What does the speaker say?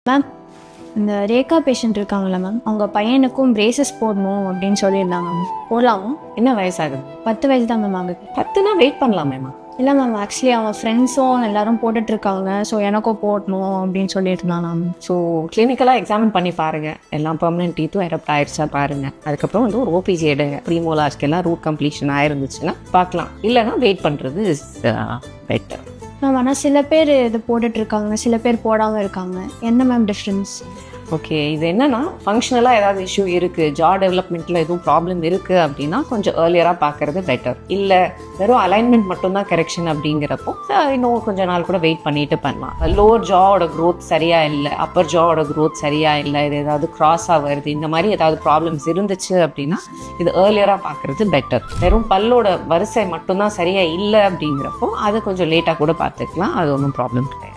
Ma'am, இந்த Rekha patient இருக்காங்களா ma'am, அவங்க பையனுக்கும் பிரேசஸ் போடணும் அப்படின்னு சொல்லியிருந்தாங்க மேம். போடலாமா? என்ன வயசாகுது? 10 வயசு தான் மேம் ஆகுது. 10னா வெயிட் பண்ணலாமேம்மா. இல்லை மேம், ஆக்சுவலி அவன் ஃப்ரெண்ட்ஸும் எல்லாரும் போட்டுட்ருக்காங்க, ஸோ எனக்கும் போடணும் அப்படின்னு சொல்லியிருந்தான் மேம். ஸோ கிளினிக்கலாக எக்ஸாமின் பண்ணி பாருங்கள், எல்லாம் பெர்மனெண்ட் டீத்தும் எரப்ட் ஆயிடுச்சா பாருங்கள். அதுக்கப்புறம் வந்து ஒரு ஓபிஜி எடுங்க. ப்ரீமோலார்ஸ்க்கெல்லாம் ரூட் கம்ப்ளீஷன் ஆயிருந்துச்சுன்னா பார்க்கலாம், இல்லைன்னா வெயிட் பண்ணுறது இஸ் பெட்டர். மேம், ஆனால் சில பேர் இது போட்டுட்ருக்காங்க, சில பேர் போடாமல் இருக்காங்க. என்ன மேம் டிஃப்ரென்ஸ்? ஓகே, இது என்னன்னா ஃபங்க்ஷனலாக ஏதாவது இஷ்யூ இருக்குது, ஜா டெவலப்மெண்ட்டில் எதுவும் ப்ராப்ளம் இருக்குது அப்படின்னா கொஞ்சம் ஏர்லியராக பார்க்குறது பெட்டர். இல்லை வெறும் அலைன்மெண்ட் மட்டும்தான் கரெக்ஷன் அப்படிங்கிறப்போ இன்னும் கொஞ்சம் நாள் கூட வெயிட் பண்ணிட்டு பண்ணலாம். லோவர் ஜாவோட க்ரோத் சரியாக இல்லை, அப்பர் ஜாவோட க்ரோத் சரியாக இல்லை, இது ஏதாவது கிராஸாக வருது, இந்த மாதிரி ஏதாவது ப்ராப்ளம்ஸ் இருந்துச்சு அப்படின்னா இது ஏர்லியராக பார்க்குறது பெட்டர். வெறும் பல்லோட வரிசை மட்டும்தான் சரியாக இல்லை அப்படிங்கிறப்போ அதை கொஞ்சம் லேட்டாக கூட பார்த்துக்கலாம், அது ஒன்றும் ப்ராப்ளம் கிடையாது.